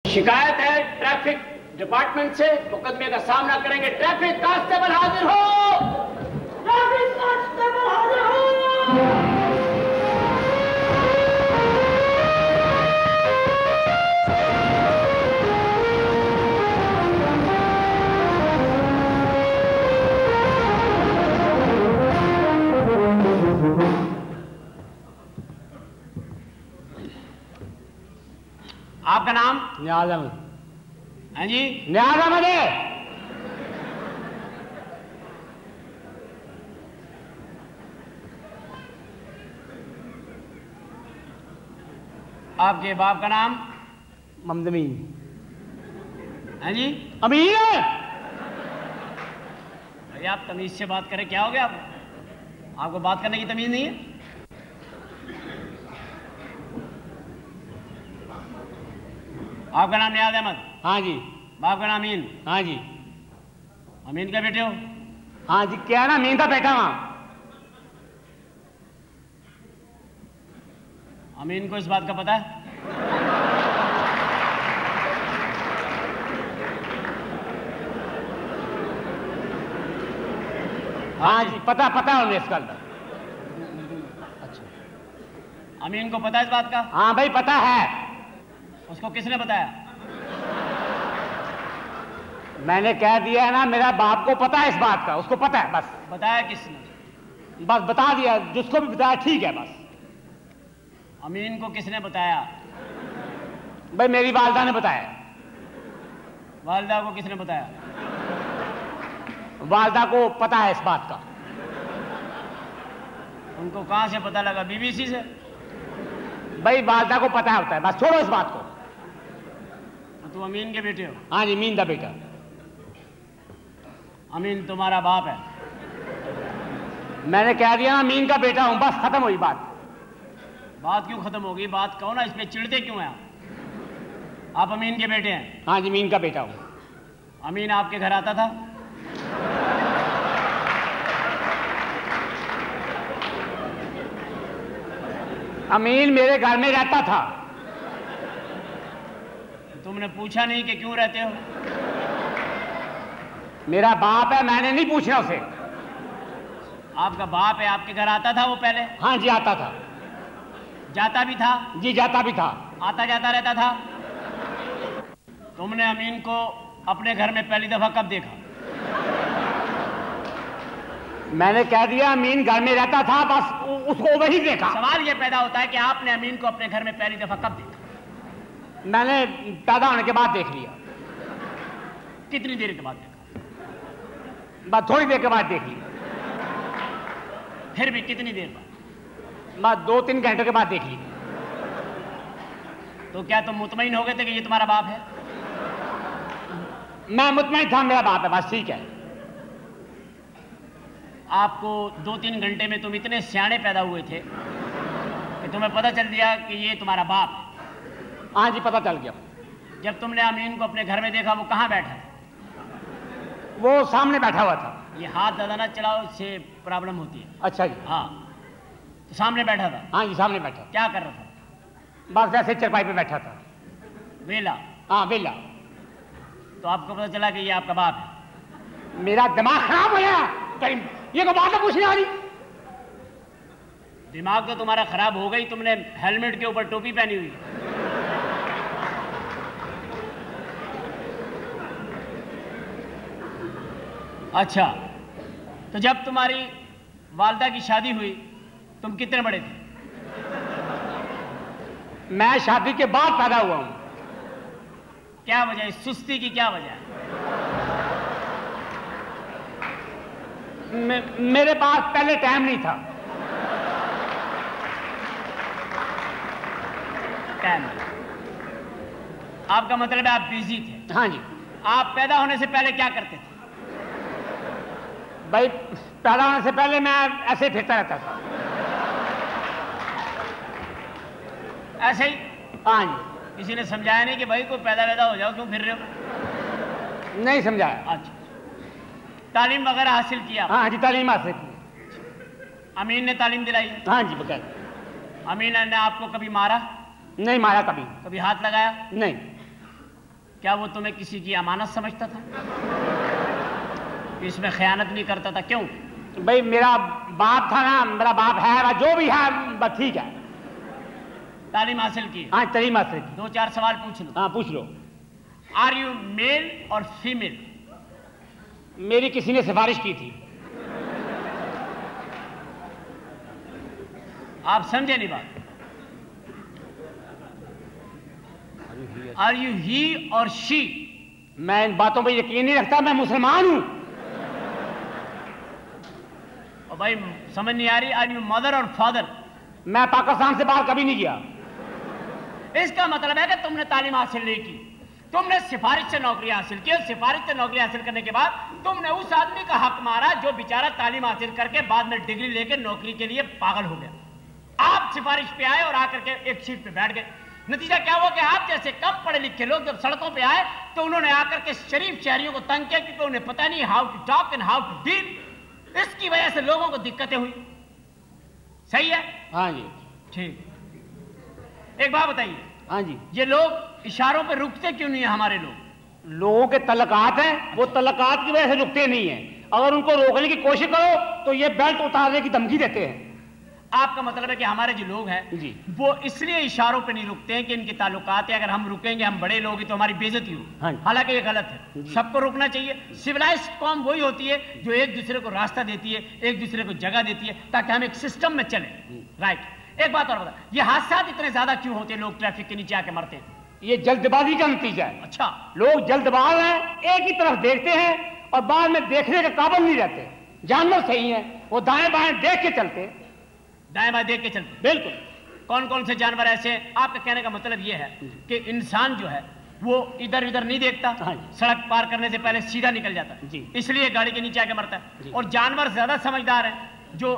शिकायत है traffic department से, मुकदमे का सामना करेंगे। ट्रैफिक कांस्टेबल हाजिर हो। ट्रैफिक कांस्टेबल हाजिर हो। आपका नाम? नियाज अहमद। हाँ जी, नियाज अहमद है। आपके बाप का नाम? मोहम्मद अमीन। हाँ जी, अमीन है। भाई आप तमीज से बात करें, क्या हो गया आपको बात करने की तमीज नहीं है? आपका नाम नियाज अहमद? हाँ जी। बाप का नाम अमीन? हाँ जी। अमीन का बेटे हो? हाँ जी, क्या ना अमीन का बेटा वहां। अमीन को इस बात का पता है? हाँ जी, पता है उन्हें इसका। अच्छा, अमीन को पता है इस बात का? हाँ भाई पता है। उसको किसने बताया? मैंने कह दिया है ना, मेरा बाप को पता है इस बात का, उसको पता है बस। बताया किसने? बस बता दिया, जिसको भी बताया ठीक है बस। अमीन को किसने बताया? भाई मेरी वालदा ने बताया। वालिदा को किसने बताया? वालदा को पता है इस बात का। उनको कहां से पता लगा? बीबीसी से? भाई वालदा को पता होता है, बस छोड़ो इस बात को। तो अमीन के बेटे हो? हाँ जी, अमीन दा बेटा। अमीन तुम्हारा बाप है? मैंने कह दिया ना, अमीन का बेटा हूं, बस खत्म हुई बात। बात क्यों खत्म होगी? बात कहो ना, इस पे चिढ़ते क्यों हैं आप अमीन के बेटे हैं? हाँ जी, अमीन का बेटा हूं। अमीन आपके घर आता था? अमीन मेरे घर में रहता था। तुमने पूछा नहीं कि क्यों रहते हो? मेरा बाप है, मैंने नहीं पूछना उसे। आपका बाप है, आपके घर आता था वो पहले? हाँ जी, आता था। जाता भी था? जी जाता भी था। आता जाता रहता था? तुमने अमीन को अपने घर में पहली दफा कब देखा? मैंने कह दिया अमीन घर में रहता था, बस उसको वही देखा। सवाल ये पैदा होता है कि आपने अमीन को अपने घर में पहली दफा कब देखा? मैंने पैदा होने के बाद देख लिया। कितनी देर के बाद देखा? बस थोड़ी देर के बाद देख लिया। फिर भी कितनी देर बाद? बस 2-3 घंटे के बाद देख लिया। तो क्या तुम मुतमईन हो गए थे कि ये तुम्हारा बाप है? मैं मुतमईन था, मेरा बाप है, बस ठीक है। आपको 2-3 घंटे में तुम इतने सियाने पैदा हुए थे कि तुम्हें पता चल दिया कि ये तुम्हारा बाप है? हाँ जी, पता चल गया। जब तुमने अमीन को अपने घर में देखा, वो कहाँ बैठा था? वो सामने बैठा हुआ था। ये हाथ ज़्यादा ना चलाओ, इससे प्रॉब्लम होती है। अच्छा जी। हाँ, तो सामने बैठा था? हाँ जी, सामने बैठा। क्या कर रहा था? बस ऐसे चरपाई पे बैठा था। वेला? हाँ वेला। तो आपको पता चला कि ये आपका बाप है? मेरा दिमाग खराब हो गया करीम, ये को बात पूछने वाली। दिमाग तो तुम्हारा खराब हो गई, तुमने हेलमेट के ऊपर टोपी पहनी हुई। अच्छा, तो जब तुम्हारी वालदा की शादी हुई तुम कितने बड़े थे? मैं शादी के बाद पैदा हुआ हूं। क्या वजह है? सुस्ती की क्या वजह है? मेरे पास पहले टाइम नहीं था। टाइम? आपका मतलब है आप बिजी थे? हाँ जी। आप पैदा होने से पहले क्या करते थे? भाई पैदा होने से पहले मैं ऐसे फिरता रहता था। ऐसे ही? हाँ जी। किसी ने समझाया नहीं कि भाई कोई पैदा हो जाओ, क्यों फिर रहे हो? नहीं समझाया। अच्छा, तालीम वगैरह हासिल किया? हाँ जी, तालीम हासिल की। अमीन ने तालीम दिलाई? हाँ जी, बकायदा। अमीन ने आपको कभी मारा? नहीं मारा कभी। कभी हाथ लगाया? नहीं। क्या वो तुम्हें किसी की अमानत समझता था? इसमें खयानत नहीं करता था? क्यों? भाई मेरा बाप था ना, मेरा बाप है, जो भी है बस ठीक है। तालीम हासिल की? हाँ तालीम हासिल की। 2-4 सवाल पूछ लो। हाँ पूछ लो। आर यू मेल और फीमेल? मेरी किसी ने सिफारिश की थी। आप समझे नहीं बात? आर यू ही और शी? मैं इन बातों पर यकीन नहीं रखता, मैं मुसलमान हूं। और भाई समझ नहीं आ रही, आर यू मदर और फादर? मैं पाकिस्तान से बाहर कभी नहीं गया। इसका मतलब है कि तुमने तालीम हासिल नहीं की, तुमने सिफारिश से नौकरी हासिल की, और सिफारिश से नौकरी हासिल करने के बाद तुमने उस आदमी का हक मारा जो बेचारा तालीम हासिल करके बाद में डिग्री लेके नौकरी के लिए पागल हो गया। आप सिफारिश पे आए और आकर के एक सीट पे बैठ गए। नतीजा क्या हुआ कि आप जैसे कम पढ़े लिखे लोग जब सड़कों पे आए तो उन्होंने आकर के शरीफ शहरियों को तंग किया, क्योंकि उन्हें पता नहीं how to talk and how to deal. इसकी वजह से लोगों को दिक्कतें हुई। सही है? हाँ जी। ठीक। एक बात बताइए। हाँ जी। ये लोग इशारों पे रुकते क्यों नहीं है? हमारे लोगों के तलकात हैं, वो तलकात की वजह से रुकते नहीं हैं। अगर उनको रोकने की कोशिश करो तो ये बेल्ट उतारने की धमकी देते हैं। आपका मतलब है कि हमारे जो लोग हैं जी, वो इसलिए इशारों पे नहीं रुकते हैं कि इनके ताल्लुकात है, अगर हम रुकेंगे, हम बड़े लोग हैं तो हमारी बेइज्जती हो। हाँ। हालांकि ये गलत है, सबको रुकना चाहिए। सिविलाइज्ड कौम वही होती है जो एक दूसरे को रास्ता देती है, एक दूसरे को जगह देती है, ताकि हम एक सिस्टम में चले। राइट। एक बात और बता, ये हादसा इतने ज्यादा क्यों होते हैं? लोग ट्रैफिक के नीचे आके मरते हैं। ये जल्दबाजी का नतीजा है। अच्छा। लोग जल्दबाज हैं, एक ही तरफ देखते हैं और बाद में देखने के काबिल नहीं रहते। जानवर सही है, वो दाएं बाएं देख के चलते हैं। दाएं बाएं देख के चलते? बिल्कुल। कौन कौन से जानवर ऐसे? आपका कहने का मतलब यह है कि इंसान जो है वो इधर उधर नहीं देखता, सड़क पार करने से पहले सीधा निकल जाता है, इसलिए गाड़ी के नीचे आके मरता है। और जानवर ज्यादा समझदार हैं जो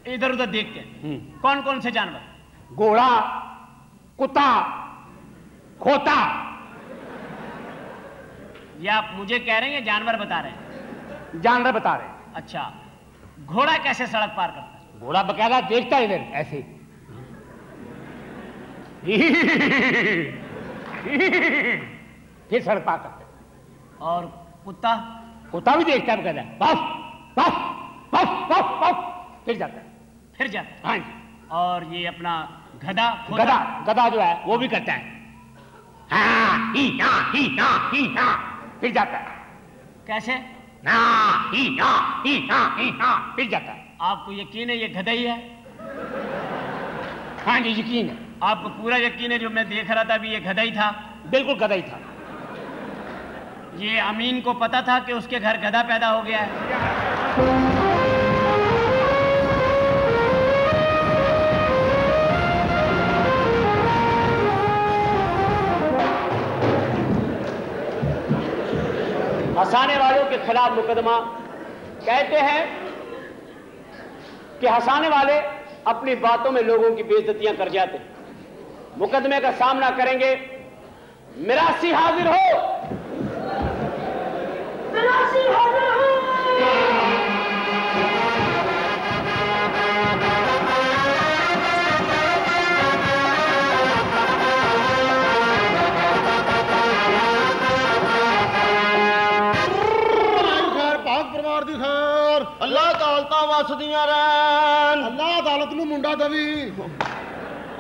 इधर उधर देखते हैं। कौन कौन से जानवर? घोड़ा, कुत्ता, खोता। ये आप मुझे कह रहे हैं, जानवर बता रहे हैं? जानवर बता रहे हैं। अच्छा। घोड़ा कैसे सड़क पार करता है? घोड़ा बकायदा देखता है इधर ऐसे। फिर सड़क पार करता है। और कुत्ता? कुत्ता भी देखता है बकायदा, बस बस बस बस बस, फिर जाता है। फिर जाता है? हाँ जी। और ये अपना गधा? गधा, गधा जो है वो भी करता है, हाँ ही हाँ ही हाँ ही हाँ, फिर जाता है। कैसे? हाँ ही हाँ ही हाँ ही हाँ, फिर जाता है। आपको यकीन है ये गधा ही है? हाँ जी यकीन है। आपको पूरा यकीन है? जो मैं देख रहा था अभी ये गधा ही था? बिल्कुल गधा ही था। ये अमीन को पता था कि उसके घर गधा पैदा हो गया है? हंसाने वालों के खिलाफ मुकदमा। कहते हैं कि हंसाने वाले अपनी बातों में लोगों की बेइज्जतियां कर जाते हैं। मुकदमे का सामना करेंगे। मिरासी हाजिर हो, मिरासी हाजिर हो। अल्लाह अदालतां वसदियां रहन। अल्लाह अदालत नूं मुंडा दवी।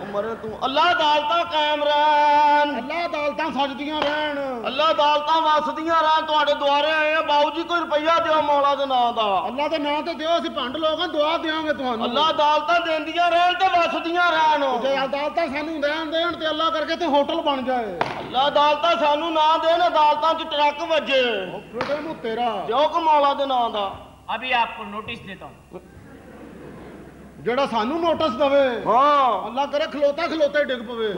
मरे तू अल्लाह अदालतां कायम रहन। अल्लाह अदालतां सजदियां रहन। अल्लाह अदालतां वसदियां रहन। तुहाडे द्वारे आए हैं बाबू जी, कोई रुपया दिओ मौला दे नाम दा। अल्लाह दे नाम ते दिओ, असीं भंड लोग हां, दुआ देवांगे तुहानू। अल्लाह अदालतां देंदियां रहन ते वसदियां रहन। जे अदालतां सानू देन ते अल्लाह करके ते होटल बन जाए। अल्लाह अदालतां सानू ना देन, अदालतां च ट्रक वजे। फिटे मुंह तेरा दिओ को मौला दे नाम दा। अभी आपको नोटिस देता हूं। जेड़ा सानू नोटिस दवे, हां अल्लाह करे खलोता खलोते डिग पवे।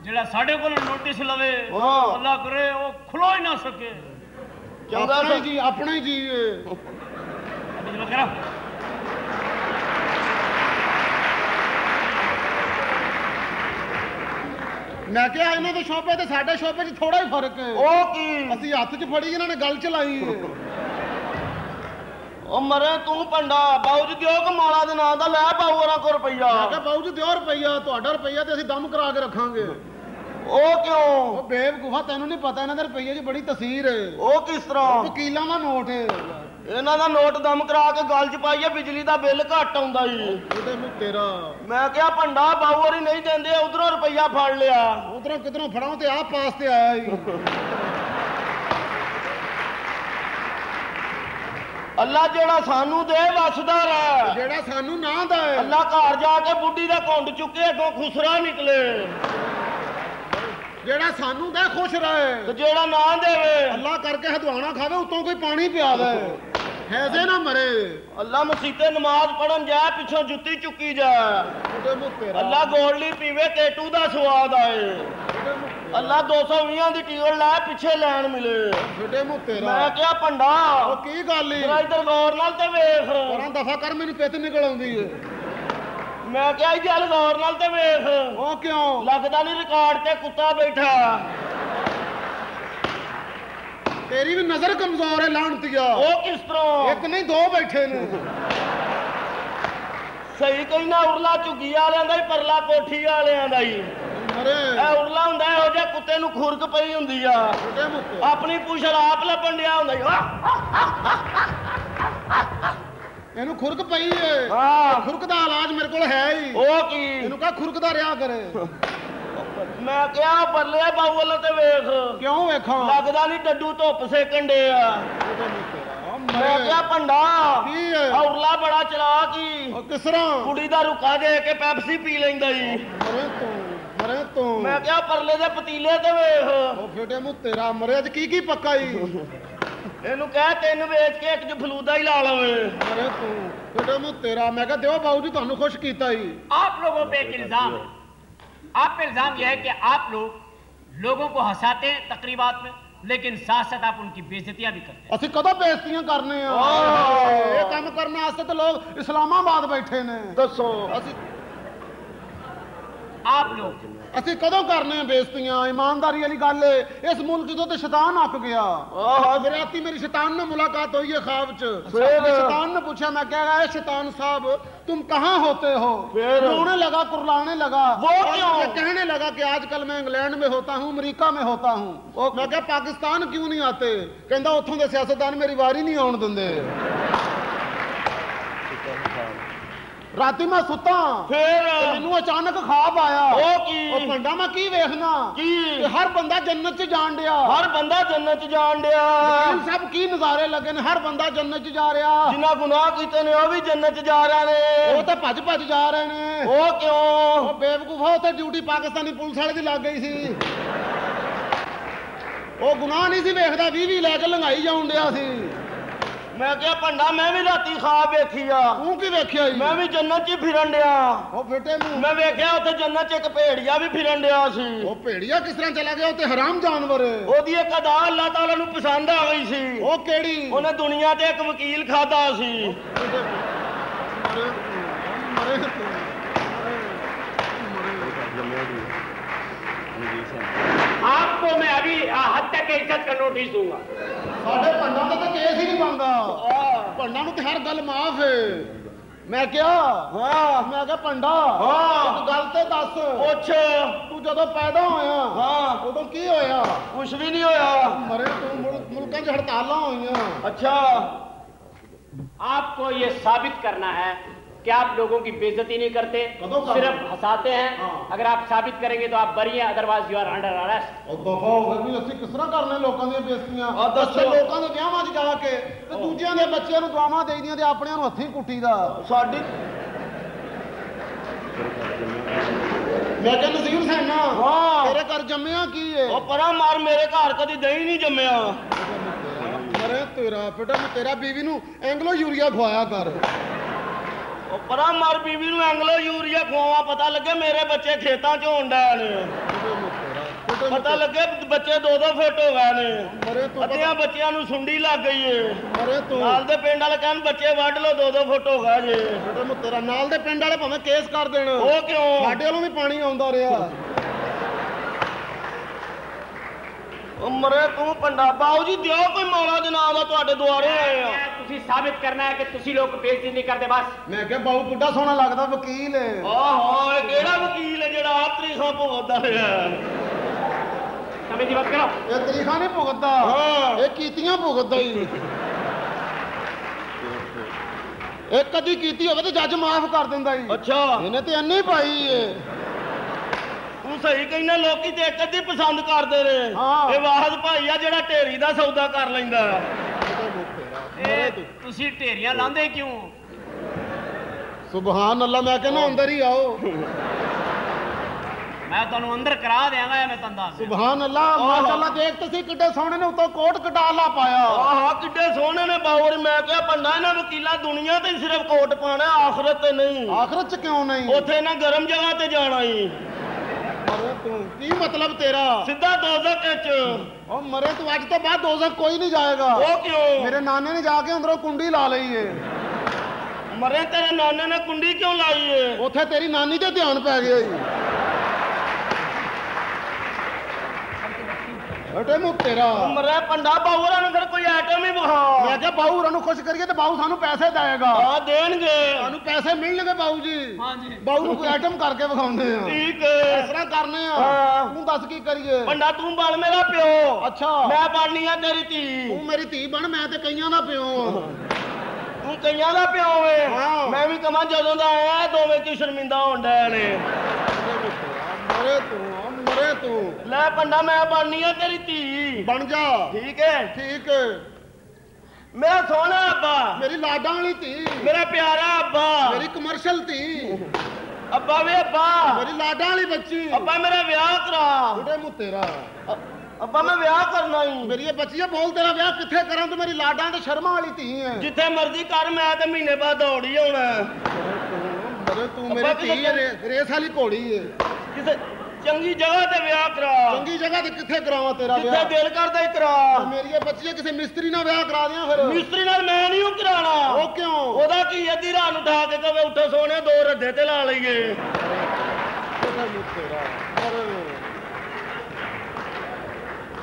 जेड़ा साडे कोल नोटिस लवे, हां अल्लाह करे वो खुलो ही ना सके। चंगा जी, अपना ही जी। अभी जरा करो। मैं क्या इन्हां दे शोबे ते साडे शोबे च थोड़ा ही फर्क है। ओ की असीं हत्थ च फड़ी, इन्हां ने गल चलाई। ओ मरे तू पंडा, बाबू जी दिओ को मौला दे नाम दा, ले पाऊ ओरा को रुपया। मैं कहा बाबू जी दिओ रुपया, तुहाडा रुपया ते असीं दम करा के रखांगे। ਉਹ ਕਿਉਂ? ਉਹ ਬੇਵਕੂਫਾ ਤੈਨੂੰ ਨਹੀਂ ਪਤਾ ਇਹਨਾਂ ਦੇ ਰੁਪਈਏ 'ਚ ਬੜੀ ਤਸੀਰ ਹੈ। ਉਹ ਕਿਸ ਤਰ੍ਹਾਂ? ਵਕੀਲਾਂ ਦਾ ਨੋਟ ਹੈ। ਇਹਨਾਂ ਦਾ ਨੋਟ ਦਮ ਕਰਾ ਕੇ ਗਲ 'ਚ ਪਾਈਏ, ਬਿਜਲੀ ਦਾ ਬਿੱਲ ਘੱਟ ਆਉਂਦਾ ਜੀ। ਉਹਦੇ ਨੂੰ ਤੇਰਾ ਮੈਂ ਕਿਹਾ ਭੰਡਾ ਬਾਊ ਹੋਰੀ ਨਹੀਂ ਦਿੰਦੇ, ਉਧਰੋਂ ਰੁਪਈਆ ਫੜ ਲਿਆ। ਉਧਰੋਂ ਕਿਧਰੋਂ ਫੜਾਉ ਤੇ ਆਹ ਪਾਸ ਤੇ ਆਇਆ ਹੀ। ਅੱਲਾ ਜਿਹੜਾ ਸਾਨੂੰ ਦੇ ਵਸਦਾ ਰਹਿ, ਜਿਹੜਾ ਸਾਨੂੰ ਨਾ ਦੇ। ਅੱਲਾ ਘਰ ਜਾ ਕੇ ਬੁੱਢੀ ਦਾ ਘੁੰਡ ਚੁੱਕੇ ਅੱਗੋਂ ਖੁਸਰਾ ਨਿਕਲੇ। ਜਿਹੜਾ ਸਾਨੂੰ ਦੇ ਖੁਸ਼ ਰਹੇ, ਤੇ ਜਿਹੜਾ ਨਾ ਦੇਵੇ ਅੱਲਾ ਕਰਕੇ ਹਦਵਾਣਾ ਖਾਵੇ, ਉਤੋਂ ਕੋਈ ਪਾਣੀ ਪਿਆ ਦੇ, ਹੈਜ਼ੇ ਨਾ ਮਰੇ। ਅੱਲਾ ਮਸੀਤੇ ਨਮਾਜ਼ ਪੜਨ ਜਾ, ਪਿੱਛੋਂ ਜੁੱਤੀ ਚੁੱਕੀ ਜਾ। ਉਹਦੇ ਮੂੰਹ ਤੇਰਾ ਅੱਲਾ ਗੋਲਡੀ ਪੀਵੇ, ਟੇਟੂ ਦਾ ਸਵਾਦ ਆਏ। ਅੱਲਾ 220 ਦੀ ਟਿਕਟ ਲੈ, ਪਿੱਛੇ ਲੈਣ ਮਿਲੇ। ਛੋਟੇ ਮੂੰਹ ਤੇਰਾ। ਮੈਂ ਕਿਹਾ ਭੰਡਾ ਉਹ ਕੀ ਗੱਲ ਈ? ਜਰਾ ਇੱਧਰ ਗੌਰ ਨਾਲ ਤੇ ਵੇਖ। ਪਰਾਂ ਦਫਾ ਕਰ, ਮੈਨੂੰ ਪਿੱਤ ਨਿਕਲ ਆਉਂਦੀ ਏ। ਮੈਂ ਕਿਹਾ ਚੱਲ ਗੌਰ ਨਾਲ ਤੇ ਵੇਖ। ਉਹ ਕਿਉਂ? ਲੱਗਦਾ ਨਹੀਂ ਰਿਕਾਰਡ ਤੇ ਕੁੱਤਾ ਬੈਠਾ। ਤੇਰੀ ਵੀ ਨਜ਼ਰ ਕਮਜ਼ੋਰ ਹੈ ਲਾਣਤੀਆ। ਉਹ ਕਿਸ ਤਰ੍ਹਾਂ? ਇੱਕ ਨਹੀਂ ਦੋ ਬੈਠੇ ਨੇ। ਸਹੀ ਕਹਿੰਦਾ, ਉਰਲਾ ਝੁੱਗੀ ਵਾਲਿਆਂ ਦਾ ਹੀ, ਪਰਲਾ ਕੋਠੀ ਵਾਲਿਆਂ ਦਾ ਹੀ। ਮਰੇ ਇਹ ਉਰਲਾ ਹੁੰਦਾ ਇਹੋ ਜਿਹਾ ਕੁੱਤੇ ਨੂੰ ਖੁਰਕ ਪਈ ਹੁੰਦੀ ਆ, ਛੋਟੇ ਮੂੰਹ ਤੇਰਾ। ਆਪਣੀ ਪੁੱਛ ਆਪ ਲੱਭਣ ਡਿਆ ਹੁੰਦਾ ਈ। ਇਹਨੂੰ ਖੁਰਕ ਪਈ ਏ। ਹਾਂ। ਖੁਰਕ ਦਾ ਇਲਾਜ ਮੇਰੇ ਕੋਲ ਹੈ ਹੀ। ਉਹ ਕੀ? ਇਹਨੂੰ ਕਹ ਖੁਰਕਦਾ ਰਿਹਾ ਕਰੇ। ਮੈਂ ਕਿਹਾ ਪਰਲੇ ਬਾਊ ਵੱਲੋਂ ਤੇ ਵੇਖ। ਕਿਉਂ ਵੇਖਾਂ? ਲੱਗਦਾ ਨਹੀਂ ਡੱਡੂ ਧੁੱਪ ਸੇਕਣ ਡੇ ਆ। ਮੈਂ ਕਿਹਾ ਭੰਡਾ ਕੀ ਏ? ਉਰਲਾ ਬੜਾ ਚਲਾਕ ਈ, ਉਹ ਕਿਸ ਤਰ੍ਹਾਂ? ਕੁੜੀ ਦਾ ਰੁਕਾ ਦੇ ਕੇ ਪੈਪਸੀ ਪੀ ਲੈਂਦਾ ਜੀ। ਮਰੇ ਤੂੰ। ਮੈਂ ਕਿਹਾ ਪਰਲੇ ਦੇ ਪਤੀਲੇ ਤੇ ਵੇਖ। ਉਹ ਫੇਟੇ ਮੂੰਹ ਤੇਰਾ, ਮਰੇ ਅੱਜ ਕੀ ਪੱਕਾ ਈ? ਇਹਨੂੰ ਕਹਿ ਤਿੰਨ ਵੇਚ ਕੇ ਇੱਕ ਚ ਫਲੂਦਾ ਹੀ ਲਾ ਲਵੇ। ਮਰੇ ਤੂੰ ਫੇਟੇ ਮੂੰਹ ਤੇਰਾ। ਮੈਂ ਕਿਹਾ ਦਿਓ ਬਾਊ ਜੀ ਤੁਹਾਨੂੰ ਖੁਸ਼ ਕੀਤਾ ਹੀ। आप लोगों पे एक इल्जाम है, आप पे इल्जाम यह है कि आप लोगों को हंसाते हैं तकरीबात में, लेकिन साथ साथ आप उनकी बेइज्जतियां भी करते हैं। ਅਸੀਂ ਕਦੋਂ ਬੇਇੱਜ਼ਤੀਆਂ ਕਰਨੇ ਆ? ਇਹ ਕੰਮ ਕਰਨ ਵਾਸਤੇ ਤਾਂ ਲੋਕ ਇਸਲਾਮਾਬਾਦ ਬੈਠੇ ਨੇ। ਦੱਸੋ आप लोग ਅਸੀਂ ਕਦੋਂ ਕਰਨੇ ਆ ਬੇਇੱਜ਼ਤੀਆਂ? ਇਮਾਨਦਾਰੀ ਵਾਲੀ ਗੱਲ ਏ। ਇਸ ਮੁਲਕ ਤੋਂ ਤੇ ਸ਼ੈਤਾਨ ਅੱਕ ਗਿਆ। ਆਹ ਰਾਤੀ ਮੇਰੀ ਸ਼ੈਤਾਨ ਨਾਲ ਮੁਲਾਕਾਤ हुई है ख्वाब च। फिर? शैतान ने पूछा, मैं कह रहा है शैतान साहब तुम कहाँ होते हो? फिर? रोने लगा, कुरलाने लगा। वो और क्यों? ये कहने लगा कि आजकल मैं इंग्लैंड में होता हूँ, अमेरिका में होता हूँ। मैं कहा पाकिस्तान क्यों नहीं आते? कहता उतों के सियासतदान मेरी वारी नहीं आउण दिंदे। राती मैं सुता, फिर मैनू अचानक ख्वाब आया। ਉਹ ਕੀ? और पंडा मैं की वेखना ਕੀ? कि हर बंदा जन्नत च जान डिया। ਹਰ ਬੰਦਾ ਜੰਨਤ ਚ ਜਾਣ ਡਿਆ। इन सब की नजारे लगे ने, हर बंदा जन्नत च जा रहा। ਜਿਨ੍ਹਾਂ ਗੁਨਾਹ ਕੀਤੇ ਨੇ ਉਹ ਵੀ ਜੰਨਤ ਚ ਜਾ ਰਹੇ ਨੇ। वो तो भज भज जा रहे ने। ਉਹ ਕਿਉਂ? वो बेवकूफा उत्थे ड्यूटी पाकिस्तानी पुलिस वाले दी लग गई सी। वो गुनाह नहीं सी वेखदा, 20 लैके लंघाई जाउण डिया सी। ਮੈਂ ਕਿਹਾ ਭੰਡਾ ਮੈਂ ਵੀ ਰਾਤੀ ਖਾਬ ਵੇਖੀ ਆ। तू की वेख्या ही? ਮੈਂ ਵੀ ਜੰਨਤ ਚ ਹੀ ਫਿਰਨ ਡਿਆ। वो बेटे मुंह ਮੈਂ ਵੇਖਿਆ ਉੱਥੇ ਜੰਨਤ ਚ ਇੱਕ ਭੇੜੀਆ ਵੀ ਫਿਰਨ ਡਿਆ ਸੀ। वो भेड़िया किस तरह चला गया? उत्ते हराम जानवर है। ਉਹਦੀ ਇੱਕ ਅਦਾ ਅੱਲਾਹ ਤਾਲਾ ਨੂੰ ਪਸੰਦ ਆ ਗਈ ਸੀ। वो केड़ी? ਉਹਨੇ ਦੁਨੀਆ ਤੇ ਇੱਕ ਵਕੀਲ ਖਾਦਾ ਸੀ। मरे तू। आपको मैं अभी हत्या के इज्जत का नोटिस दूंगा। साडे पंडा दा तो केस ही नहीं बनदा। पंडा नूं ते हर गल माफ है। मैं क्या? ਹਾਂ मैं क्या पंडा? हाँ। एक गल ते दस, ਪੁੱਛ। तू जदों पैदा होया ਹਾਂ उदों की होया? ਕੁਛ ਵੀ ਨਹੀਂ ਹੋਇਆ। मरे तू मुल्कां च हड़तालां होईयां। ਅੱਛा आपको ये साबित करना है कि आप लोगों की बेइज्जती नहीं करते, कदों करते? सिर्फ हंसाते हैं। हाँ। अगर आप साबित करेंगे तो आप बरी हैं, otherwise you are under arrest. ਉਹ ਦਫਾ ਹੋ ਗਈ ਵੀ ਅਸੀਂ ਕਿਸ ਤਰ੍ਹਾਂ ਕਰਨੇ ਲੋਕਾਂ ਦੀਆਂ ਬੇਇੱਜ਼ਤੀਆਂ? ਆ ਦੱਸੋ। ਅਸੀਂ ਲੋਕਾਂ ਦੇ ਵਿਆਹਾਂ 'ਚ ਜਾ ਕੇ ਤੇ ਦੂਜਿਆਂ ਦੇ ਬੱਚਿਆਂ ਨੂੰ ਦੁਆਵਾਂ ਦੇਈਆਂ ਤੇ ਆਪਣਿਆਂ ਨੂੰ ਹੱਥੀਂ ਕੁੱਟੀਦਾ। ਸਾਡੀ ਮੈਂ ਕਿਹਾ ਨਜ਼ੀਰ ਸੈਨਾ, ਹਾਂ। ਤੇਰੇ ਘਰ ਜੰਮਿਆ ਕੀ ਏ? ਉਹ ਪਰਾਂ ਮਾਰ, ਮੇਰੇ ਘਰ ਕਦੀ ਦਹੀਂ ਨਹੀਂ ਜੰਮਿਆ। ਮਰੇ ਤੇਰਾ ਬੇਟਾ, ਤੇਰਾ ਬੀਵੀ ਨੂੰ ਐਂਗਲੋ ਯੂਰੀਆ ਖਵਾਇਆ ਕਰ। ਉਹ ਪਰਾਂ ਮਾਰ, ਬੀਬੀ ਨੂੰ ਐਂਗਲੋ ਯੂਰੀਆ ਖਵਾਵਾ, ਪਤਾ ਲੱਗੇ ਮੇਰੇ ਬੱਚੇ ਖੇਤਾਂ 'ਚ ਹੋਣ ਡਏ ਨੇ। ਪਤਾ ਲੱਗੇ ਬੱਚੇ 2-2 ਫੁੱਟ ਹੋ ਗਏ ਨੇ। ਮਰੇ ਤੂੰ ਅੱਧਿਆਂ ਬੱਚਿਆਂ ਨੂੰ ਸੁੰਡੀ ਲੱਗ ਗਈ ਏ। ਮਰੇ ਤੂੰ ਨਾਲ ਦੇ ਪਿੰਡ ਵਾਲੇ ਕਹਿਣ ਬੱਚੇ ਵੱਢ ਲਓ, 2-2 ਫੁੱਟ ਹੋ ਗਏ ਜੇ। ਬੇਟਾ ਮੈਂ ਤੇਰਾ ਨਾਲ ਦੇ ਪਿੰਡ ਵਾਲੇ ਭਾਵੇਂ ਕੇਸ ਕਰ ਦੇਣ। ਉਹ ਕਿਉਂ? ਸਾਡੇ ਵੱਲੋਂ ਵੀ ਪਾਣੀ ਆਉਂਦਾ ਰਿਹਾ। ਉਹ ਮਰੇ ਤੂੰ ਪੰਡਾ। ਬਾਊ ਜੀ ਦਿਓ ਕੋਈ ਮੌਲਾ ਦੇ ਨਾਂ ਦਾ, ਤੁਹਾਡੇ ਦੁਆਰੇ ਆਏ ਆ। ਤੁਸੀਂ ਸਾਬਿਤ ਕਰਨਾ ਹੈ ਕਿ ਤੁਸੀਂ ਲੋਕ ਬੇਇੱਜ਼ਤੀ ਨਹੀਂ ਕਰਦੇ ਬਸ। ਮੈਂ ਕਿਹਾ ਬਾਊ ਕਿੱਡਾ ਸੋਹਣਾ ਲੱਗਦਾ, ਵਕੀਲ ਏ। ਆਹੋ ਇਹ ਕਿਹੜਾ ਵਕੀਲ ਹੈ ਜਿਹੜਾ ਆਪ ਤਰੀਖਾਂ ਭੁਗਤਦਾ ਰਿਹਾ? ਸਮੇਂ ਦੀ ਬਾਤ ਕਰੋ ਇਹ ਤਰੀਖਾ ਨਹੀਂ ਭੁਗਤਦਾ ਹਾਂ। ਇਹ ਕੀਤੀਆਂ ਭੁਗਤਦਾ ਹੀ ਇਹ ਕਦੀ ਕੀਤੀ ਹੋਵੇ ਤੇ ਜੱਜ ਮਾਫ ਕਰ ਦਿੰਦਾ ਹੀ ਅੱਛਾ ਇਹਨੇ ਤੇ ਅੰਨੀ ਪਾਈ ਏ ਤੂੰ ਸਹੀ ਕਹਿੰਦਾ ਲੋਕੀ ਤੇ ਇੱਕ ਅੱਧੀ ਪਸੰਦ ਕਰਦੇ ਨੇ ਹਾਂ। ਇਹ ਵਾਹਦ ਭਾਈ ਆ ਜਿਹੜਾ ਢੇਰੀ ਦਾ ਸੌਦਾ ਕਰ ਲੈਂਦਾ ਇਹ ਤੁਸੀਂ ਢੇਰੀਆਂ ਲਾਉਂਦੇ ਕਿਉਂ? ਸੁਭਾਨ ਅੱਲਾ ਮੈਂ ਕਹਿੰਦਾ ਅੰਦਰ ਹੀ ਆਓ ਮੈਂ ਤੁਹਾਨੂੰ ਅੰਦਰ ਕਰਾ ਦਿਆਂਗਾ ਮੈਂ ਤੁਹਾਨੂੰ ਦੱਸ ਦਿਆਂ। ਸੁਭਾਨ ਅੱਲਾ ਮਾਸ਼ਾਅੱਲਾ ਦੇਖ ਤੁਸੀਂ ਕਿੱਡੇ ਸੋਹਣੇ ਨੇ ਉੱਤੋਂ ਕੋਟ ਕਟਾਲਾ ਪਾਇਆ ਆਹ ਕਿੱਡੇ ਸੋਹਣੇ ਨੇ ਬਾਉਰ ਮੈਂ ਕਿਹਾ ਪੰਡਾ ਇਹਨਾਂ ਵਕੀਲਾਂ ਦੁਨੀਆ ਤੇ ਸਿਰਫ ਕੋਟ ਪਾਣਾ ਆਖਰਤ ਤੇ ਨਹੀਂ ਆਖਰਤ ਚ ਕਿਉਂ ਨਹੀਂ ਉੱਥੇ ਇਹਨਾਂ ਗਰਮ ਜਗ੍ਹਾ ਤੇ ਜਾਣਾ ਹੀ ਮਰੇ ਤੂੰ ਕੀ ਮਤਲਬ ਤੇਰਾ ਸਿੱਧਾ ਦੋਜ਼ਖ ਵਿੱਚ ਉਹ ਮਰੇ ਤੂੰ ਅੱਜ ਤੋਂ ਬਾਅਦ ਦੋਜ਼ਖ ਕੋਈ ਨਹੀਂ ਜਾਏਗਾ ਉਹ ਕਿਉਂ ਮੇਰੇ ਨਾਨੇ ਨੇ ਜਾ ਕੇ ਅੰਦਰੋਂ ਕੁੰਡੀ ਲਾ ਲਈ ਏ ਮਰੇ ਤੇਰੇ ਨਾਨੇ ਨੇ ਕੁੰਡੀ ਕਿਉਂ ਲਾਈ ਏ ਉੱਥੇ ਤੇਰੀ ਨਾਨੀ ਤੇ ਧਿਆਨ ਪੈ ਗਿਆ ਈ ਅਟੇ ਮੁ ਤੇਰਾ ਮਰੇ ਪੰਡਾ ਬਾਉਰਾਂ ਨੂੰ ਫਿਰ ਕੋਈ ਆਈਟਮ ਹੀ ਵਿਖਾ ਮੈਂ ਕਿਹਾ ਬਾਊ ਉਹਨਾਂ ਨੂੰ ਖੁਸ਼ ਕਰੀਏ ਤੇ ਬਾਊ ਸਾਨੂੰ ਪੈਸੇ ਦੇਏਗਾ ਆ ਦੇਣਗੇ ਸਾਨੂੰ ਪੈਸੇ ਮਿਲਣਗੇ ਬਾਊ ਜੀ ਹਾਂਜੀ ਬਾਊ ਨੂੰ ਕੋਈ ਆਈਟਮ ਕਰਕੇ ਵਿਖਾਉਂਦੇ ਆ ਠੀਕ ਇਸ ਤਰ੍ਹਾਂ ਕਰਨੇ ਆ ਹਾਂ। ਤੂੰ ਦੱਸ ਕੀ ਕਰੀਏ ਪੰਡਾ ਤੂੰ ਬਣ ਮੇਰਾ ਪਿਓ ਅੱਛਾ ਮੈਂ ਬਣਨੀ ਆ ਤੇਰੀ ਧੀ ਤੂੰ ਮੇਰੀ ਧੀ ਬਣ ਮੈਂ ਤੇ ਕਈਆਂ ਦਾ ਪਿਓ ਆ ਤੂੰ ਕਈਆਂ ਦਾ ਪਿਓ ਵੇ ਹਾਂ। ਮੈਂ ਵੀ ਕਮਾਂ ਜਦੋਂ ਦਾ ਆਇਆ ਦੋਵੇਂ ਕੀ ਸ਼ਰਮਿੰਦਾ ਹੋਣ ਡਏ ਨੇ ਮਰੇ ਤੂੰ ਲੈ ਪੰਡਾ ਮੈਂ ਬਣਨੀ ਆ ਤੇਰੀ ਧੀ ਬਣ ਜਾ ਠੀਕ ਹੈ ਠੀਕ ਹੈ ਮੇਰਾ ਸੋਹਣਾ ਅੱਬਾ ਮੇਰੀ ਲਾਡਾਂ ਵਾਲੀ ਧੀ ਮੇਰਾ ਪਿਆਰਾ ਅੱਬਾ ਮੇਰੀ ਕਮਰਸ਼ਲ ਧੀ ਅੱਬਾ ਵੇ ਅੱਬਾ ਮੇਰੀ ਲਾਡਾਂ ਵਾਲੀ ਬੱਚੀ ਅੱਬਾ ਮੇਰਾ ਵਿਆਹ ਕਰਾ ਬੁੱਢੇ ਮੂੰ ਤੇਰਾ ਅੱਬਾ ਮੈਂ ਵਿਆਹ ਕਰਨਾ ਹੀ ਮੇਰੀ ਇਹ ਬੱਚੀ ਆ ਬੋਲ ਤੇਰਾ ਵਿਆਹ ਕਿੱਥੇ ਕਰਾਂ ਤੂੰ ਮੇਰੀ ਲਾਡਾਂ ਤੇ ਸ਼ਰਮਾ ਵਾਲੀ ਧੀ ਹੈ ਜਿੱਥੇ ਮਰਜ਼ੀ ਕਰ ਮੈਂ ਤੇ ਮਹੀਨੇ ਬਾਅਦ ਦੌੜ ਹੀ ਆਉਣਾ ਮਰੇ ਤੂੰ ਮੇਰੀ ਧੀ ਹੈ, ਰੇਸ ਵਾਲੀ ਘੋੜੀ ਹੈ ਕਿਸੇ ਚੰਗੀ ਜਗ੍ਹਾ ਤੇ ਵਿਆਹ ਕਰਾ ਚੰਗੀ ਜਗ੍ਹਾ ਤੇ ਕਿੱਥੇ ਕਰਾਵਾਂ ਤੇਰਾ ਜਿੱਥੇ ਵਿਆਹ ਦਿਲ ਕਰਦਾ ਹੀ ਕਰਾ ਮੇਰੀ ਇਹ ਬੱਚੀ ਆ, ਕਿਸੇ ਮਿਸਤਰੀ ਨਾਲ ਵਿਆਹ ਕਰਾ ਦਿਆਂ ਫਿਰ ਮਿਸਤਰੀ ਨਾਲ ਮੈਂ ਨਹੀਂ ਉਹ ਕਰਾਣਾ ਉਹ ਕਿਉਂ ਉਹਦਾ ਕੀ ਅੱਧੀ ਰਾਤ ਨੂੰ ਉਠਾ ਕੇ ਕਵੇ ਉੱਠੋ ਸੋਹਣੇ ਦੋ ਰੱਦੇ ਤੇ ਲਾ ਲਈਏ ਬੁੱਢੇ ਮੂੰ ਤੇਰਾ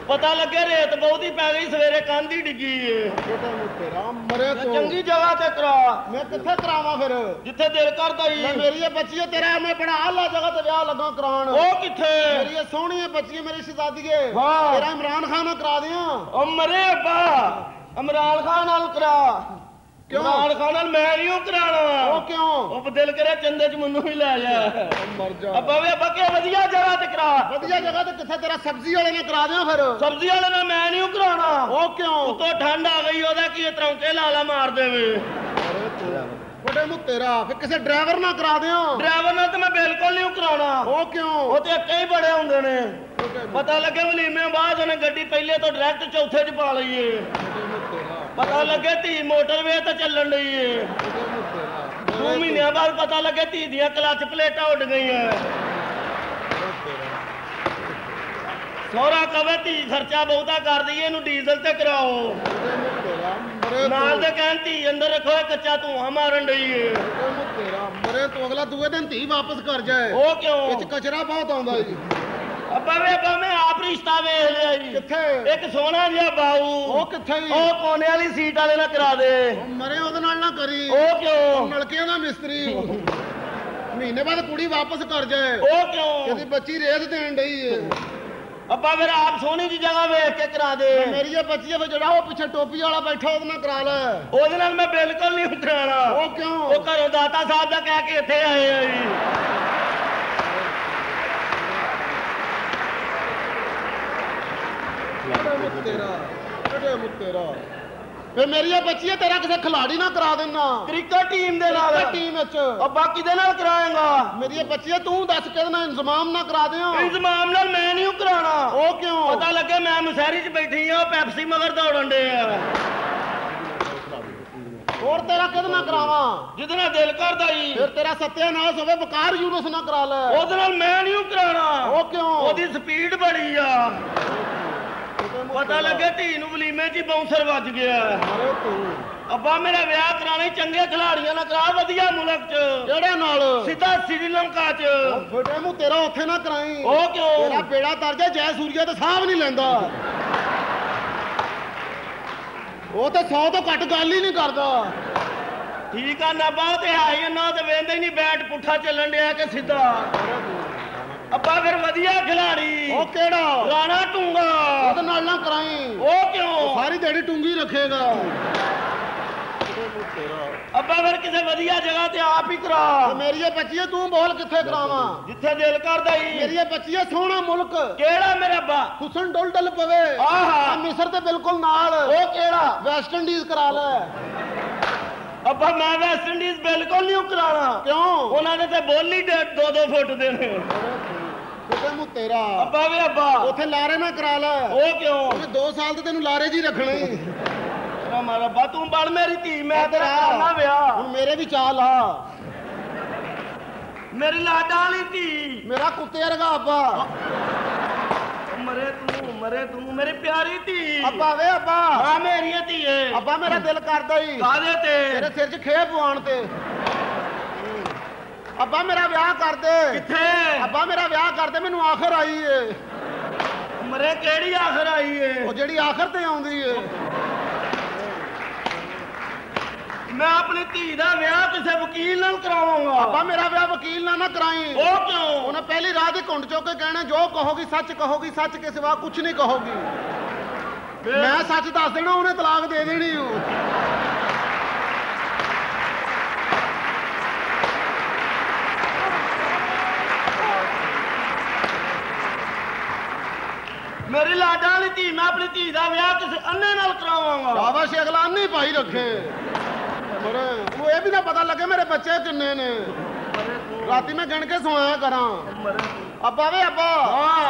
ਪਤਾ ਲੱਗੇ ਰੇਤ ਬਹੁਤੀ ਪੈ ਗਈ ਸਵੇਰੇ ਕੰਧ ਹੀ ਡਿੱਗੀ ਏ ਬੁੱਢੇ ਮੂੰ ਤੇਰਾ ਮਰੇ ਤੂੰ ਚੰਗੀ ਜਗ੍ਹਾ ਤੇ ਕਰਾ ਮੈਂ ਕਿੱਥੇ ਕਰਾਵਾਂ ਫਿਰ ਜਿੱਥੇ ਦਿਲ ਕਰਦਾ ਹੀ ਲੈ ਮੇਰੀ ਇਹ ਬੱਚੀ ਹੈ ਤੇਰਾ ਮੈਂ ਬੜਾ ਆਲਾ ਜਗ੍ਹਾ ਤੇ ਵਿਆਹ ਲੱਗਾ ਕਰਾਉਣ ਉਹ ਕਿੱਥੇ ਮੇਰੀ ਇਹ ਸੋਹਣੀ ਹੈ ਬੱਚੀ ਹੈ, ਮੇਰੀ ਸ਼ਹਜ਼ਾਦੀਏ ਹਾਂ। ਤੇਰਾ ਇਮਰਾਨ ਖਾਨ ਨਾਲ ਕਰਾ ਦਿਆਂ ਉਹ ਮਰੇ ਅੱਬਾ ਇਮਰਾਨ ਖਾਨ ਨਾਲ ਕਰਾ ਕਿਉਂ? ਇਮਰਾਨ ਖਾਨ ਨਾਲ ਮੈਂ ਨਹੀਂ ਉਹ ਕਰਾਣਾ ਉਹ ਕਿਉਂ ਉਹ ਦਿਲ ਕਰੇ ਚੰਦੇ ਚ ਮੈਨੂੰ ਵੀ ਲੈ ਜਾ ਮਰ ਜਾ ਅੱਬਾ ਵੇ ਅੱਬਾ ਕਿ ਵਧੀਆ ਜਗ੍ਹਾ ਤੇ ਕਰਾ ਵਧੀਆ ਜਗ੍ਹਾ ਤੇ ਕਿੱਥੇ ਤੇਰਾ ਸਬਜ਼ੀ ਵਾਲੇ ਨਾਲ ਕਰਾ ਦਿਆਂ ਫਿਰ ਸਬਜ਼ੀ ਵਾਲੇ ਨਾਲ ਮੈਂ ਨਹੀਂ ਉਹ ਕਰਾਣਾ ਉਹ ਕਿਉਂ ਉਤੋਂ ਠੰਡ ਆ ਗਈ ਉਹਦਾ ਕੀ ਤਰੌਂਕੇ ਲਾਲਾ ਮਾਰ ਦੇਵੇ ਬੁੱਢੇ ਮੂੰ ਤੇਰਾ ਫਿਰ ਕਿਸੇ ਡਰਾਈਵਰ ਨਾਲ ਕਰਾ ਦਿਆਂ ਡਰਾਈਵਰ ਨਾਲ ਤਾਂ ਮੈਂ ਬਿਲਕੁਲ ਨਹੀਂ ਉਹ ਕਰਾਉਣਾ ਉਹ ਕਿਉਂ ਉਹ ਤੇ ਅੱਕੇ ਹੀ ਬੜੇ ਹੁੰਦੇ ਨੇ ਪਤਾ ਲੱਗੇ ਵਲੀਮੇ ਬਾਅਦ ਉਹਨੇ ਗੱਡੀ ਪਹਿਲੇ ਤੋਂ ਡਾਇਰੈਕਟ ਚੌਥੇ 'ਚ ਪਾ ਲਈਏ ਪਤਾ ਲੱਗੇ ਧੀ ਮੋਟਰਵੇ ਤੇ ਚੱਲਣ ਡਈ ਏ 2 ਮਹੀਨਿਆਂ ਬਾਅਦ ਪਤਾ ਲੱਗੇ ਧੀ ਦੀਆਂ ਕਲੱਚ ਪਲੇਟਾਂ ਉੱਡ ਗਈਆਂ ਸੋਹਰਾ ਕਵੇ ਧੀ ਖਰਚਾ ਬਹੁਤਾ ਕਰਦੀ ਏ ਇਹਨੂੰ ਡੀਜ਼ਲ ਤੇ ਕਰਾਓ ਨਾਲ ਦੇ ਕਹਿਣ ਧੀ ਅੰਦਰ ਰੱਖੋ ਇਹ ਕੱਚਾ ਧੂਆਂ ਮਾਰਨ ਡਈ ਏ ਮਰੇ ਤੂੰ ਅਗਲਾ ਦੂਏ ਦਿਨ ਧੀ ਵਾਪਸ ਕਰ ਜਾਏ ਉਹ ਕਿਉਂ ਇਹ ਚ ਕਚਰਾ ਬਹੁਤ ਆਉਂਦਾ ਜੀ ਅੱਬਾ ਵੇ ਅੱਬਾ ਮੈਂ ਆਪ ਰਿਸ਼ਤਾ ਵੇਖ ਲਿਆ ਜੀ ਕਿੱਥੇ ਇੱਕ ਸੋਹਣਾ ਜਿਹਾ ਬਾਊ ਉਹ ਕਿੱਥੇ ਜੀ ਉਹ ਕੋਨੇ ਵਾਲੀ ਸੀਟ ਵਾਲੇ ਨਾਲ ਕਰਾ ਦੇ ਮਰੇ ਉਹਦੇ ਨਾਲ ਨਾ ਕਰੀ ਉਹ ਕਿਉਂ ਨਲਕਿਆਂ ਦਾ ਮਿਸਤਰੀ ਮਹੀਨੇ ਬਾਅਦ ਕੁੜੀ ਵਾਪਸ ਕਰ ਜਾਏ ਉਹ ਕਿਉਂ ਇਹਦੀ ਬੱਚੀ ਰੇਤ ਦੇਣ ਡਈ ਏ ਅੱਬਾ ਫਿਰ ਆਪ ਸੋਹਣੀ ਜੀ ਜਗ੍ਹਾ ਵੇਖ ਕੇ ਕਰਾ ਦੇ ਮੇਰੀ ਇਹ ਬੱਚੀ ਆ ਫਿਰ ਜਿਹੜਾ ਉਹ ਪਿੱਛੇ ਟੋਪੀ ਵਾਲਾ ਬੈਠਾ ਉਹਦੇ ਨਾਲ ਕਰਾ ਲੈ ਉਹਦੇ ਨਾਲ ਮੈਂ ਬਿਲਕੁਲ ਨਹੀਂ ਕਰਾਣਾ ਉਹ ਕਿਉਂ ਉਹ ਘਰੋਂ ਦਾਤਾ ਸਾਹਿਬ ਦਾ ਕਹਿ ਕੇ ਇੱਥੇ ਆਏ ਆ ਜੀ ਕਿਹੜੇ ਮੁੱਤੇਰਾ ਫੇ ਮੇਰੀ ਇਹ ਬੱਚੀ ਹੈ ਤੇਰਾ ਕਿਸੇ ਖਿਲਾੜੀ ਨਾਲ ਕਰਾ ਦੇਣਾ ਕ੍ਰਿਕਟ ਟੀਮ ਦੇ ਨਾਲ ਟੀਮ ਵਿੱਚ ਅੱਬਾ ਕਿਹਦੇ ਨਾਲ ਕਰਾਏਗਾ ਮੇਰੀ ਇਹ ਬੱਚੀ ਹੈ ਤੂੰ ਦੱਸ ਕਿਹਦੇ ਨਾਲ ਇੰਤਜ਼ਾਮ ਨਾ ਕਰਾ ਦਿਆਂ ਇੰਤਜ਼ਾਮ ਨਾਲ ਮੈਂ ਨਹੀਂ ਕਰਾਣਾ ਉਹ ਕਿਉਂ ਪਤਾ ਲੱਗੇ ਮੈਂ ਮਸਹਿਰੀ 'ਚ ਬੈਠੀ ਆ ਉਹ ਪੈਪਸੀ ਮਗਰ ਦੌੜਨ ਡੇ ਆ ਹੋਰ ਤੇਰਾ ਕਿਹਦੇ ਨਾਲ ਕਰਾਵਾਂ ਜਿਹਦੇ ਨਾਲ ਦਿਲ ਕਰਦਾ ਜੀ ਫਿਰ ਤੇਰਾ ਸੱਤਿਆਨਾਸ਼ ਹੋਵੇ ਵਕਾਰ ਯੂਨਸ ਨਾਲ ਕਰਾ ਲੈ ਉਹਦੇ ਨਾਲ ਮੈਂ ਨਹੀਂ ਕਰਾਣਾ ਉਹ ਕਿਉਂ ਉਹਦੀ ਸਪੀਡ ਬੜੀ ਆ ਪਤਾ ਲੱਗੇ ਧੀ ਨੂੰ ਵਲੀਮੇ 'ਚ ਹੀ ਬਾਉਂਸਰ ਵੱਜ ਗਿਆ ਅਰੇ ਤੂੰ ਅੱਬਾ ਮੇਰਾ ਵਿਆਹ ਕਰਾਣੇ ਚੰਗੇ ਖਿਡਾਰੀਆਂ ਨਾਲ ਕਰਾ ਵਧੀਆ ਮੁਲਕ 'ਚ ਕਿਹੜੇ ਨਾਲ ਸਿੱਧਾ ਸ੍ਰੀਲੰਕਾ 'ਚ ਫਟੇ ਮੂੰ ਤੇਰਾ ਉੱਥੇ ਨਾ ਕਰਾਈ ਉਹ ਕਿਉਂ ਤੇਰਾ ਬੇੜਾ ਤਰ ਜਾ ਜੈ ਸੂਰੀਆ ਤੇ ਸਾਹ ਨਹੀਂ ਲੈਂਦਾ ਉਹ ਤਾਂ 100 ਤੋਂ ਘੱਟ ਗੱਲ ਹੀ ਨਹੀਂ ਕਰਦਾ ਠੀਕ ਆ ਨਾ ਬਾਤ ਹੈ ਹੀ ਨਾ ਤੇ ਵੇਂਦੇ ਹੀ ਨਹੀਂ ਬੈਟ ਪੁੱਠਾ ਚੱਲਣ ਡਿਆ ਕਿ ਸਿੱਧਾ ਅੱਬਾ ਫਿਰ ਵਧੀਆ ਖਿਲਾੜੀ ਉਹ ਕਿਹੜਾ ਰਾਣਾ ਟੂੰਗਾ ਉਹਦੇ ਨਾਲ ਨਾ ਕਰਾਈ ਉਹ ਕਿਉਂ ਸਾਰੀ ਦਿਹਾੜੀ ਟੁੰਗੀ ਰੱਖੇਗਾ ਅੱਬਾ ਫਿਰ ਕਿਸੇ ਵਧੀਆ ਜਗ੍ਹਾ ਤੇ ਆਪ ਹੀ ਕਰਾ ਤੇ ਮੇਰੀ ਇਹ ਬੱਚੀ ਤੂੰ ਬੋਲ ਕਿੱਥੇ ਕਰਾਵਾਂ ਜਿੱਥੇ ਦਿਲ ਕਰਦਾ ਹੀ ਮੇਰੀ ਇਹ ਬੱਚੀ ਸੋਹਣਾ ਮੁਲਕ ਕਿਹੜਾ ਮੇਰਾ ਅੱਬਾ ਹੁਸਨ ਡੁੱਲ ਪਵੇ ਆਹਾ ਮਿਸਰ ਤੇ ਬਿਲਕੁਲ ਨਾਲ ਉਹ ਕਿਹੜਾ ਵੈਸਟ ਇੰਡੀਜ਼ ਕਰਾ ਲੈ ਅੱਬਾ ਮੈਂ ਵੈਸਟ ਇੰਡੀਜ਼ ਬਿਲਕੁਲ ਨਹੀਂ ਕਰਾਣਾ ਕਿਉਂ ਉਹਨਾਂ ਦੇ ਤੇ ਬੋਲੀ 2-2 ਫੁੱਟ ਦੇ ਨੇ ਕਿਤੇ ਮੂੰ ਤੇਰਾ ਅੱਬਾ ਵੇ ਅੱਬਾ ਉੱਥੇ ਲਾਰੇ ਨਾ ਕਰਾ ਲੈ ਉਹ ਕਿਉਂ ਉਹਨੇ 2 ਸਾਲ ਤੇ ਤੈਨੂੰ ਲਾਰੇ ਜੀ ਰੱਖਣੇ ਮਾਰਾ ਅੱਬਾ ਤੂੰ ਬਲ ਮੇਰੀ ਧੀ ਮੈਂ ਤੇਰਾ ਹੁਣ ਕਰਨਾ ਵਿਆਹ ਮੇਰੇ ਵੀ ਚਾਲ ਆ ਮੇਰੀ ਲਾਡਾ ਵਾਲੀ ਧੀ ਮੇਰਾ ਕੁੱਤੇ ਵਰਗਾ ਅੱਬਾ ਮਰੇ ਤੂੰ ਮੇਰੀ ਪਿਆਰੀ ਧੀ ਅੱਬਾ ਵੇ ਅੱਬਾ ਹਾਂ ਮੇਰੀਆਂ ਧੀਏ ਅੱਬਾ ਮੇਰਾ ਦਿਲ ਕਰਦਾ ਹੀ ਕਾਦੇ ਤੇ ਤੇਰੇ ਸਿਰ 'ਚ ਖੇਹ ਪਵਾਉਣ ਤੇ ਅੱਬਾ ਮੇਰਾ ਵਿਆਹ ਕਰ ਦੇ ਕਿੱਥੇ ਅੱਬਾ ਮੇਰਾ ਵਿਆਹ ਕਰ ਦੇ ਮੈਨੂੰ ਆਖਰ ਆਈ ਏ ਮਰੇ ਕਿਹੜੀ ਆਖਰ ਆਈ ਏ ਉਹ ਜਿਹੜੀ ਆਖਰ ਤੇ ਆਉਂਦੀ ਏ ਮੈਂ ਆਪਣੀ ਧੀ ਦਾ ਵਿਆਹ ਕਿਸੇ ਵਕੀਲ ਨਾਲ ਕਰਾਵਾਂਗਾ ਅੱਬਾ ਮੇਰਾ ਵਿਆਹ ਵਕੀਲ ਨਾਲ ਨਾ ਕਰਾਈ ਉਹ ਕਿਉਂ ਉਹਨੇ ਪਹਿਲੀ ਰਾਤ ਹੀ ਘੁੰਡ ਚੁੱਕ ਕੇ ਕਹਿਣਾ ਜੋ ਕਹੋਗੀ ਸੱਚ ਕੇ ਸਿਵਾ ਕੁਝ ਨਹੀਂ ਕਹੋਗੀ ਮੈਂ ਸੱਚ ਦੱਸ ਦੇਣਾ ਉਹਨੇ ਤਲਾਕ ਦੇ ਦੇਣੀ ਓ ਮੇਰੀ ਲਾਡਾ ਵਾਲੀ ਧੀ ਮੈਂ ਆਪਣੀ ਧੀ ਦਾ ਵਿਆਹ ਕਿਸੇ ਅੰਨੇ ਨਾਲ ਕਰਾਵਾਂਗਾ ਸ਼ਾਬਾਸ਼ ਅਗਲਾ ਅੰਨੀ ਪਾਈ ਰੱਖੇ ਪਰ ਉਹ ਇਹ ਵੀ ਨਾ ਪਤਾ ਲੱਗੇ ਮੇਰੇ ਬੱਚੇ ਕਿੰਨੇ ਨੇ ਰਾਤੀ ਮੈਂ ਗਿਣ ਕੇ ਸੋਇਆ ਕਰਾਂ ਅੱਬਾ ਵੇ ਅੱਬਾ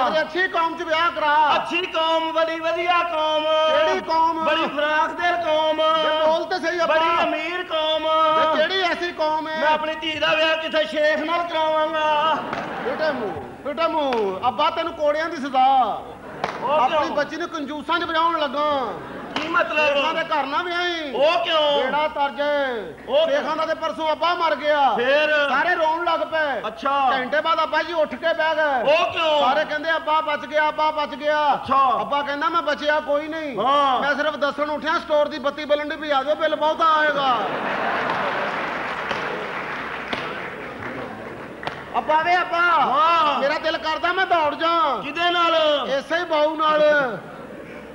ਤੇਰੀ ਅੱਛੀ ਕੌਮ 'ਚ ਵਿਆਹ ਕਰਾ ਅੱਛੀ ਕੌਮ ਬੜੀ ਵਧੀਆ ਕੌਮ ਕਿਹੜੀ ਕੌਮ ਬੜੀ ਫਰਾਕ ਦੇ ਕੌਮ ਬੋਲ ਤੇ ਸਹੀ ਅੱਬਾ ਬੜੀ ਅਮੀਰ ਕੌਮ ਇਹ ਕਿਹੜੀ ਐਸੀ ਕੌਮ ਹੈ ਮੈਂ ਆਪਣੀ ਧੀ ਦਾ ਵਿਆਹ ਕਿਸੇ ਸ਼ੇਖ ਨਾਲ ਕਰਾਵਾਂਗਾ ਬੇਟਾ ਮੂੰਹ ਅੱਬਾ ਤੈਨੂੰ ਕੋੜਿਆਂ ਦੀ ਸਜ਼ਾ ਉਹ ਆਪਣੀ ਕਿਉਂ ਬੱਚੀ ਨੂੰ ਕੰਜੂਸਾਂ 'ਚ ਵਜਾਉਣ ਲੱਗਾ ਕੀ ਮਤਲਬ ਸ਼ੇਖਾਂ ਦੇ ਘਰ ਨਾ ਵਿਆਹੀ ਉਹ ਕਿਉਂ ਬੇੜਾ ਤਰਜੇ ਉਹ ਸ਼ੇਖਾਂ ਦਾ ਤੇ ਪਰਸੋਂ ਅੱਬਾ ਮਰ ਗਿਆ ਫੇਰ ਸਾਰੇ ਰੋਣ ਲੱਗ ਪਏ ਅੱਛਾ ਘੰਟੇ ਬਾਅਦ ਅੱਬਾ ਜੀ ਉੱਠ ਕੇ ਬਹਿ ਗਏ ਉਹ ਕਿਉਂ ਸਾਰੇ ਕਹਿੰਦੇ ਅੱਬਾ ਬਚ ਗਿਆ ਅੱਛਾ ਅੱਬਾ ਕਹਿੰਦਾ ਮੈਂ ਬਚਿਆ ਕੋਈ ਨਹੀਂ ਹਾਂ ਮੈਂ ਸਿਰਫ ਦੱਸਣ ਉੱਠਿਆ ਸਟੋਰ ਦੀ ਬੱਤੀ ਬਲਣ ਦੀ ਵੀ ਆ ਜਾਓ ਬਿੱਲ ਬਹੁਤਾ ਆਏਗਾ ਅੱਬਾ ਵੇ ਅੱਬਾ ਹਾਂ ਮੇਰਾ ਦਿਲ ਕਰਦਾ ਮੈਂ ਦੌੜ ਜਾ ਕਿਹਦੇ ਨਾਲ ਇਸੇ ਹੀ ਬਾਊ ਨਾਲ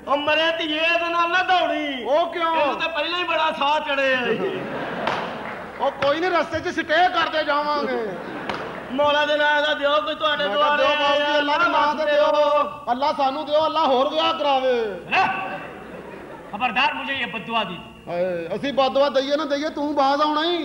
ਉਹ ਮਰੇ ਧੀਏ ਇਹਦੇ ਨਾਲ ਨਾ ਦੌੜੀ ਉਹ ਕਿਉਂ ਇਹਨੂੰ ਤਾਂ ਪਹਿਲਾਂ ਹੀ ਬੜਾ ਸਾਹ ਚੜੇ ਆ ਉਹ ਕੋਈ ਨਹੀਂ ਰਸਤੇ 'ਚ ਸਟੇ ਕਰਦੇ ਜਾਵਾਂਗੇ ਮੌਲਾ ਦੇ ਨਾਂ ਦਾ ਦਿਓ ਕੋਈ ਤੁਹਾਡੇ ਮੈਂ ਕਿਹਾ ਦੁਆਰੇ ਦਿਓ ਬਾਊ ਜੀ ਅੱਲਾ ਦੇ ਨਾਂ ਤੇ ਦਿਓ ਅੱਲਾ ਸਾਨੂੰ ਦਿਓ ਅੱਲਾ ਹੋਰ ਵਿਆਹ ਕਰਾਵੇ खबरदार मुझे ये बद्दुआ दी ਹਾਏ ਅਸੀਂ ਬਦਦੁਆ ਦਈਏ ਨਾ ਦਈਏ ਤੂੰ ਬਾਜ਼ ਆਉਣਾ ਹੀ